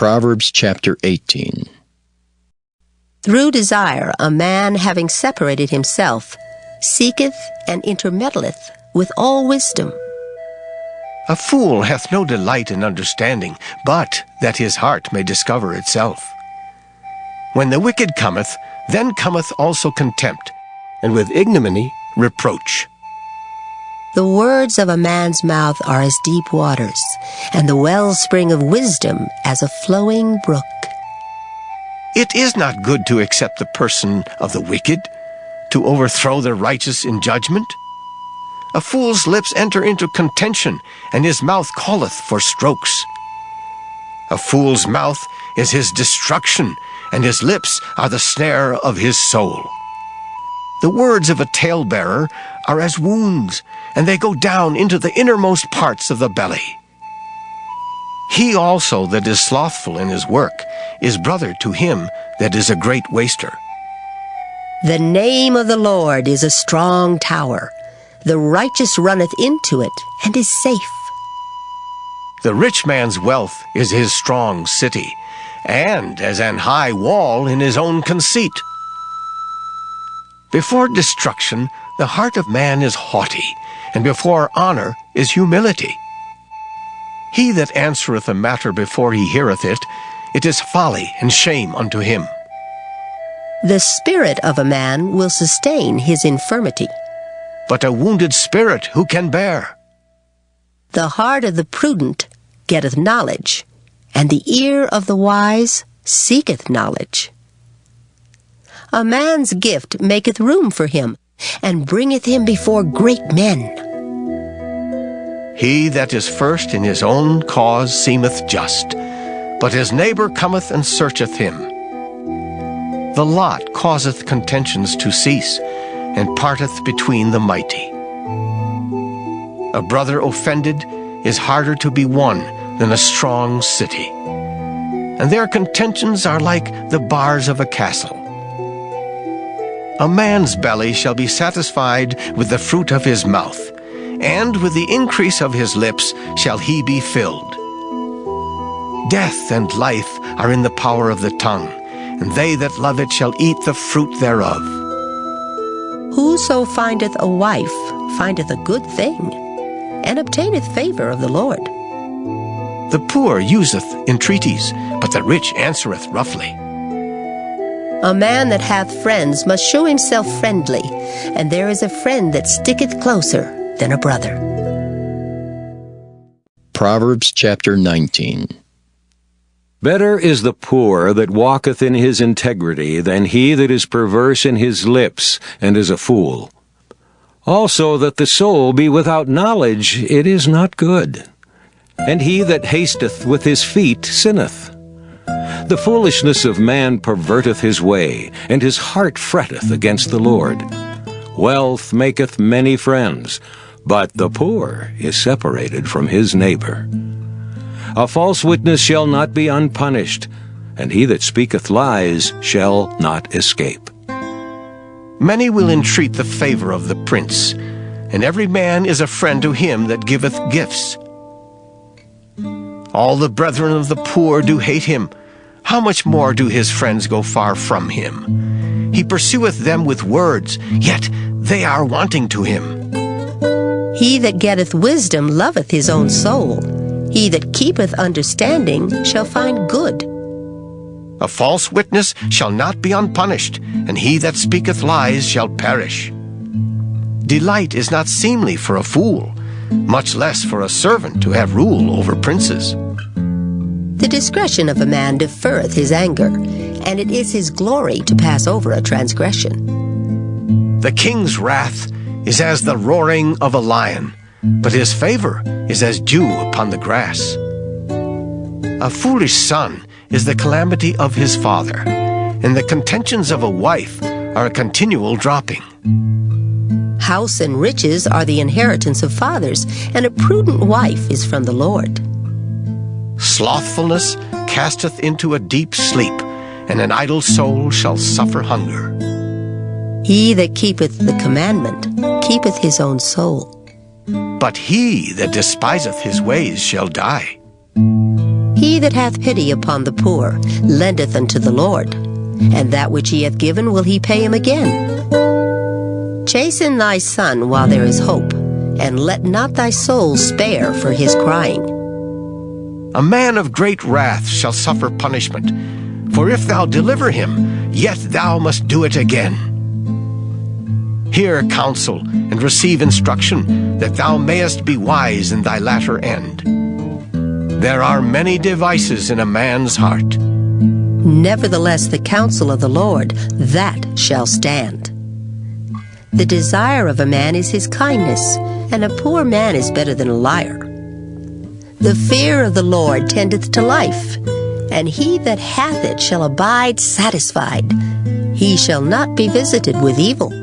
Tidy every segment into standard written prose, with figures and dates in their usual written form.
Proverbs chapter 18. Through desire a man, having separated himself, seeketh and intermeddleth with all wisdom. A fool hath no delight in understanding, but that his heart may discover itself. When the wicked cometh, then cometh also contempt, and with ignominy reproach. The words of a man's mouth are as deep waters, and the wellspring of wisdom as a flowing brook. It is not good to accept the person of the wicked, to overthrow the righteous in judgment. A fool's lips enter into contention, and his mouth calleth for strokes. A fool's mouth is his destruction, and his lips are the snare of his soul. The words of a talebearer are as wounds, and they go down into the innermost parts of the belly. He also that is slothful in his work is brother to him that is a great waster. The name of the Lord is a strong tower. The righteous runneth into it, and is safe. The rich man's wealth is his strong city, and as an high wall in his own conceit. Before destruction the heart of man is haughty, and before honor is humility. He that answereth a matter before he heareth it, it is folly and shame unto him. The spirit of a man will sustain his infirmity, but a wounded spirit who can bear? The heart of the prudent getteth knowledge, and the ear of the wise seeketh knowledge. A man's gift maketh room for him, and bringeth him before great men. He that is first in his own cause seemeth just, but his neighbor cometh and searcheth him. The lot causeth contentions to cease, and parteth between the mighty. A brother offended is harder to be won than a strong city, and their contentions are like the bars of a castle. A man's belly shall be satisfied with the fruit of his mouth, and with the increase of his lips shall he be filled. Death and life are in the power of the tongue, and they that love it shall eat the fruit thereof. Whoso findeth a wife findeth a good thing, and obtaineth favor of the Lord. The poor useth entreaties, but the rich answereth roughly. A man that hath friends must show himself friendly, and there is a friend that sticketh closer than a brother. Proverbs chapter 19. Better is the poor that walketh in his integrity than he that is perverse in his lips and is a fool. Also that the soul be without knowledge, it is not good. And he that hasteth with his feet sinneth. The foolishness of man perverteth his way, and his heart fretteth against the Lord. Wealth maketh many friends, but the poor is separated from his neighbor. A false witness shall not be unpunished, and he that speaketh lies shall not escape. Many will entreat the favor of the prince, and every man is a friend to him that giveth gifts. All the brethren of the poor do hate him. How much more do his friends go far from him? He pursueth them with words, yet they are wanting to him. He that getteth wisdom loveth his own soul. He that keepeth understanding shall find good. A false witness shall not be unpunished, and he that speaketh lies shall perish. Delight is not seemly for a fool, much less for a servant to have rule over princes. The discretion of a man deferreth his anger, and it is his glory to pass over a transgression. The king's wrath is as the roaring of a lion, but his favor is as dew upon the grass. A foolish son is the calamity of his father, and the contentions of a wife are a continual dropping. House and riches are the inheritance of fathers, and a prudent wife is from the Lord. Slothfulness casteth into a deep sleep, and an idle soul shall suffer hunger. He that keepeth the commandment keepeth his own soul. But he that despiseth his ways shall die. He that hath pity upon the poor lendeth unto the Lord, and that which he hath given will he pay him again. Chasten thy son while there is hope, and let not thy soul spare for his crying. A man of great wrath shall suffer punishment, for if thou deliver him, yet thou must do it again. Hear counsel, and receive instruction, that thou mayest be wise in thy latter end. There are many devices in a man's heart. Nevertheless the counsel of the Lord, that shall stand. The desire of a man is his kindness, and a poor man is better than a liar. The fear of the Lord tendeth to life, and he that hath it shall abide satisfied. He shall not be visited with evil.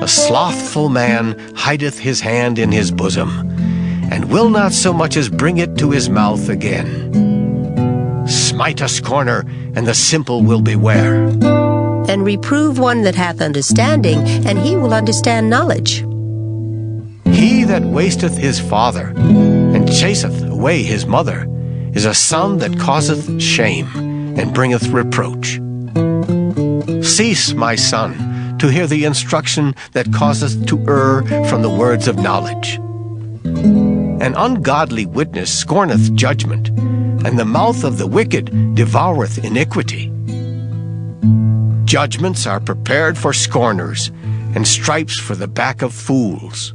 A slothful man hideth his hand in his bosom, and will not so much as bring it to his mouth again. Smite a scorner, and the simple will beware. And reprove one that hath understanding, and he will understand knowledge. He that wasteth his father, and chaseth away his mother, is a son that causeth shame, and bringeth reproach. Cease, my son, to hear the instruction that causeth to err from the words of knowledge. An ungodly witness scorneth judgment, and the mouth of the wicked devoureth iniquity. Judgments are prepared for scorners, and stripes for the back of fools.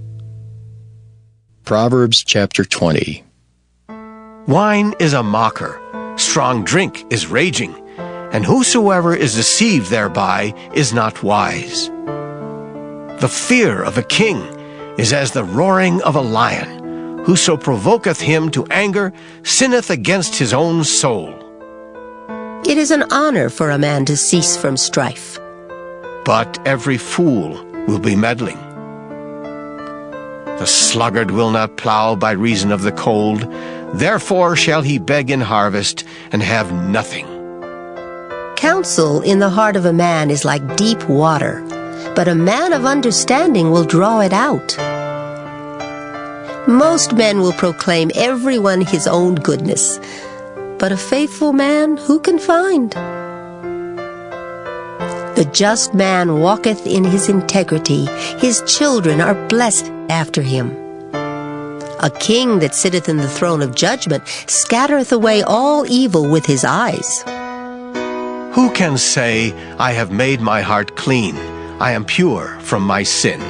Proverbs chapter 20. Wine is a mocker, strong drink is raging, and whosoever is deceived thereby is not wise. The fear of a king is as the roaring of a lion. Whoso provoketh him to anger sinneth against his own soul. It is an honor for a man to cease from strife. But every fool will be meddling. The sluggard will not plow by reason of the cold, therefore shall he beg in harvest and have nothing. Counsel in the heart of a man is like deep water, but a man of understanding will draw it out. Most men will proclaim everyone his own goodness, but a faithful man who can find? The just man walketh in his integrity, his children are blessed after him. A king that sitteth in the throne of judgment scattereth away all evil with his eyes. Who can say, I have made my heart clean, I am pure from my sin?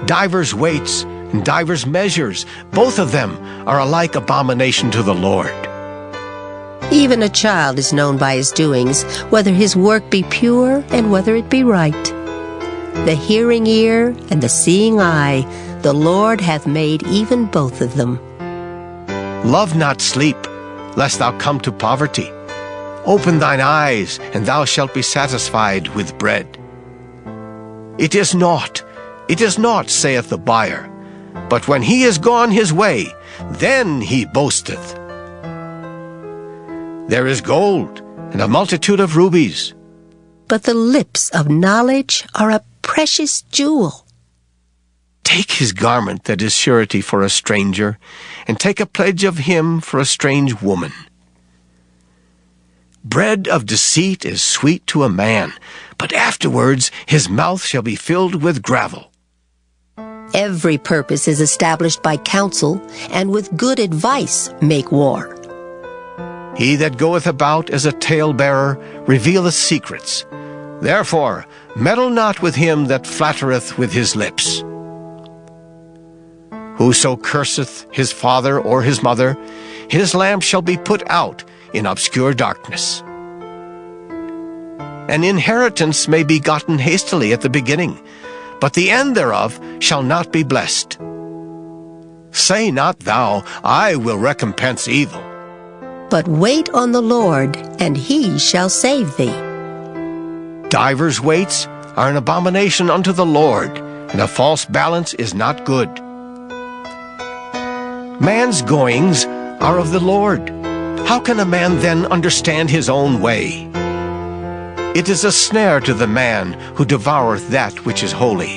Divers weights and divers measures, both of them are alike abomination to the Lord. Even a child is known by his doings, whether his work be pure and whether it be right. The hearing ear and the seeing eye, the Lord hath made even both of them. Love not sleep, lest thou come to poverty. Open thine eyes, and thou shalt be satisfied with bread. It is naught, saith the buyer, but when he is gone his way, then he boasteth. There is gold, and a multitude of rubies. But the lips of knowledge are a precious jewel. Take his garment that is surety for a stranger, and take a pledge of him for a strange woman. Bread of deceit is sweet to a man, but afterwards his mouth shall be filled with gravel. Every purpose is established by counsel, and with good advice make war. He that goeth about as a talebearer revealeth secrets. Therefore meddle not with him that flattereth with his lips. Whoso curseth his father or his mother, his lamp shall be put out in obscure darkness. An inheritance may be gotten hastily at the beginning, but the end thereof shall not be blessed. Say not thou, I will recompense evil. But wait on the Lord, and he shall save thee. Divers weights are an abomination unto the Lord, and a false balance is not good. Man's goings are of the Lord. How can a man then understand his own way? It is a snare to the man who devoureth that which is holy,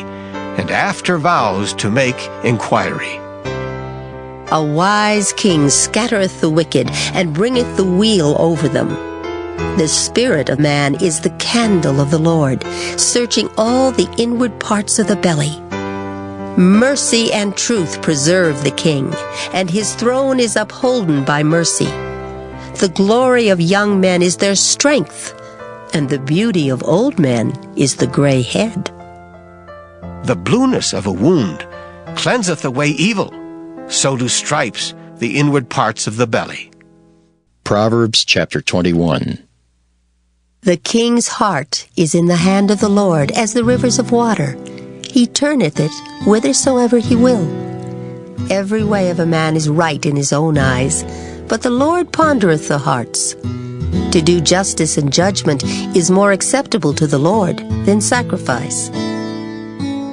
and after vows to make inquiry. A wise king scattereth the wicked, and bringeth the weal over them. The spirit of man is the candle of the Lord, searching all the inward parts of the belly. Mercy and truth preserve the king, and his throne is upholden by mercy. The glory of young men is their strength, and the beauty of old men is the gray head. The blueness of a wound cleanseth away evil, so do stripes the inward parts of the belly. Proverbs chapter 21. The king's heart is in the hand of the Lord as the rivers of water. He turneth it whithersoever he will. Every way of a man is right in his own eyes, but the Lord pondereth the hearts. To do justice and judgment is more acceptable to the Lord than sacrifice.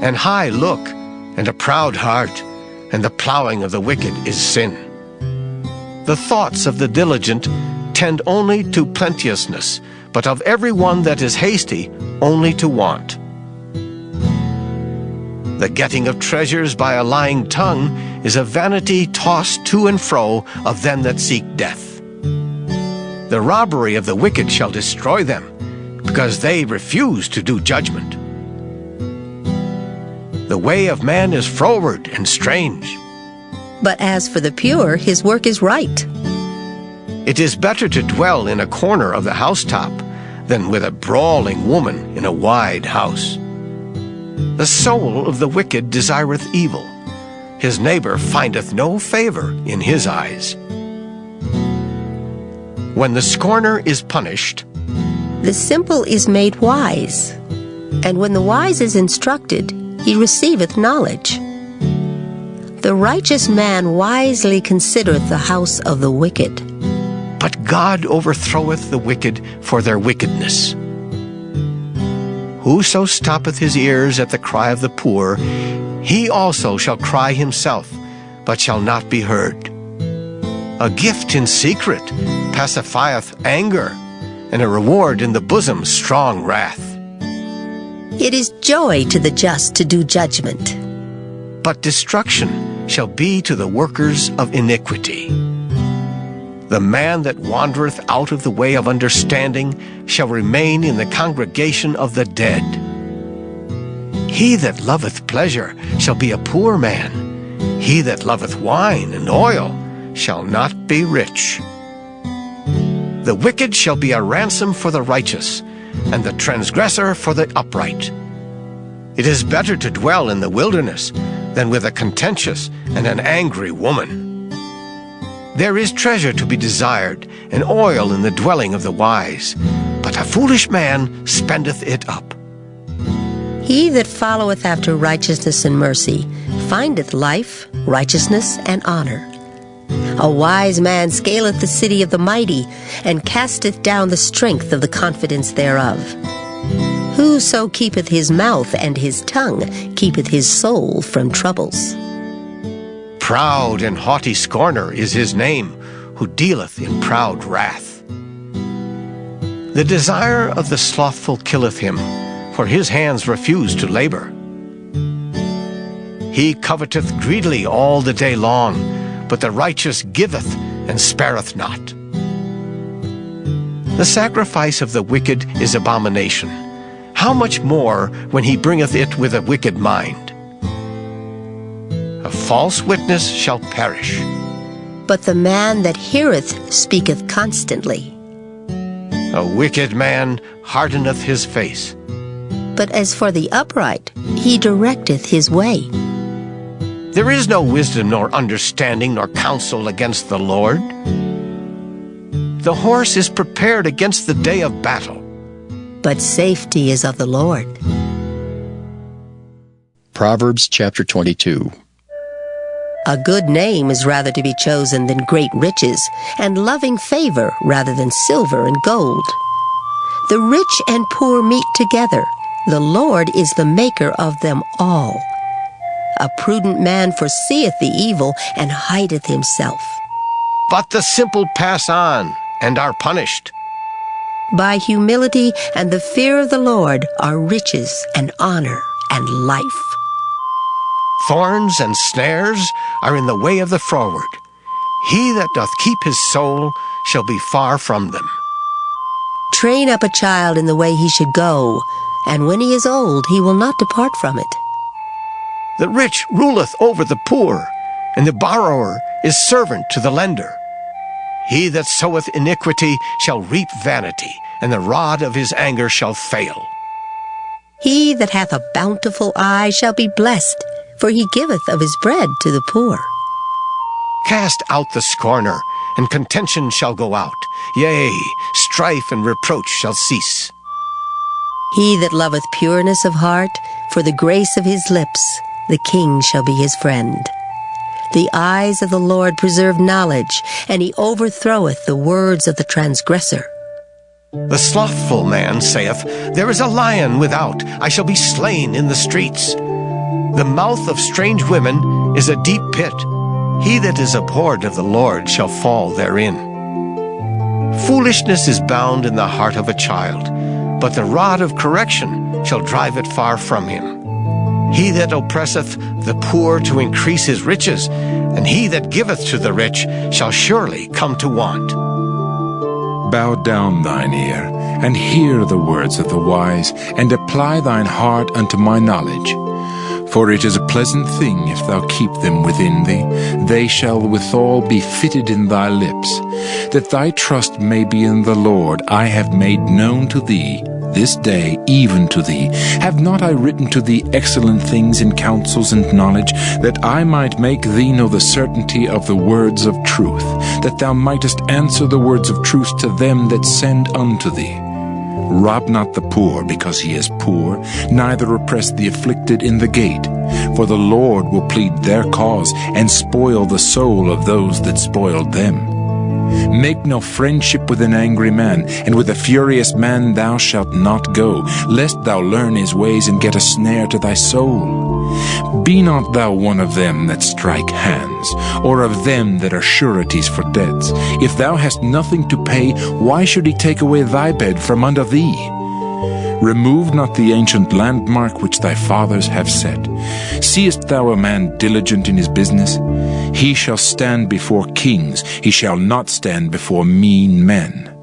An high look and a proud heart, and the plowing of the wicked is sin. The thoughts of the diligent tend only to plenteousness, but of every one that is hasty only to want. The getting of treasures by a lying tongue is a vanity tossed to and fro of them that seek death. The robbery of the wicked shall destroy them, because they refuse to do judgment. The way of man is froward and strange. But as for the pure, his work is right. It is better to dwell in a corner of the housetop than with a brawling woman in a wide house. The soul of the wicked desireth evil. His neighbor findeth no favor in his eyes. When the scorner is punished, the simple is made wise, and when the wise is instructed, he receiveth knowledge. The righteous man wisely considereth the house of the wicked. But God overthroweth the wicked for their wickedness. Whoso stoppeth his ears at the cry of the poor, he also shall cry himself, but shall not be heard. A gift in secret pacifieth anger, and a reward in the bosom strong wrath. It is joy to the just to do judgment, but destruction shall be to the workers of iniquity. The man that wandereth out of the way of understanding shall remain in the congregation of the dead. He that loveth pleasure shall be a poor man. He that loveth wine and oil shall not be rich. The wicked shall be a ransom for the righteous, and the transgressor for the upright. It is better to dwell in the wilderness than with a contentious and an angry woman. There is treasure to be desired, and oil in the dwelling of the wise, but a foolish man spendeth it up. He that followeth after righteousness and mercy findeth life, righteousness, and honor. A wise man scaleth the city of the mighty, and casteth down the strength of the confidence thereof. Whoso keepeth his mouth and his tongue keepeth his soul from troubles. Proud and haughty scorner is his name, who dealeth in proud wrath. The desire of the slothful killeth him, for his hands refuse to labor. He coveteth greedily all the day long, but the righteous giveth and spareth not. The sacrifice of the wicked is abomination. How much more when he bringeth it with a wicked mind? A false witness shall perish, but the man that heareth speaketh constantly. A wicked man hardeneth his face, but as for the upright, he directeth his way. There is no wisdom nor understanding nor counsel against the Lord. The horse is prepared against the day of battle, but safety is of the Lord. Proverbs chapter 22. A good name is rather to be chosen than great riches, and loving favor rather than silver and gold. The rich and poor meet together. The Lord is the maker of them all. A prudent man foreseeth the evil and hideth himself. but the simple pass on and are punished. By humility and the fear of the Lord are riches and honor and life. Thorns and snares are in the way of the froward. He that doth keep his soul shall be far from them. Train up a child in the way he should go, and when he is old he will not depart from it. The rich ruleth over the poor, and the borrower is servant to the lender. He that soweth iniquity shall reap vanity, and the rod of his anger shall fail. He that hath a bountiful eye shall be blessed, for he giveth of his bread to the poor. Cast out the scorner, and contention shall go out. Yea, strife and reproach shall cease. He that loveth pureness of heart, for the grace of his lips, the king shall be his friend. The eyes of the Lord preserve knowledge, and he overthroweth the words of the transgressor. The slothful man saith, There is a lion without, I shall be slain in the streets. The mouth of strange women is a deep pit. He that is abhorred of the Lord shall fall therein. Foolishness is bound in the heart of a child, but the rod of correction shall drive it far from him. He that oppresseth the poor to increase his riches, and he that giveth to the rich shall surely come to want. Bow down thine ear, and hear the words of the wise, and apply thine heart unto my knowledge. For it is a pleasant thing if thou keep them within thee. They shall withal be fitted in thy lips. That thy trust may be in the Lord, I have made known to thee this day, even to thee. Have not I written to thee excellent things in counsels and knowledge, that I might make thee know the certainty of the words of truth, that thou mightest answer the words of truth to them that send unto thee? Rob not the poor because he is poor, neither oppress the afflicted in the gate. For the Lord will plead their cause, and spoil the soul of those that spoiled them. Make no friendship with an angry man, and with a furious man thou shalt not go, lest thou learn his ways and get a snare to thy soul. Be not thou one of them that strike hands, or of them that are sureties for debts. If thou hast nothing to pay, why should he take away thy bed from under thee? Remove not the ancient landmark which thy fathers have set. Seest thou a man diligent in his business? He shall stand before kings, he shall not stand before mean men.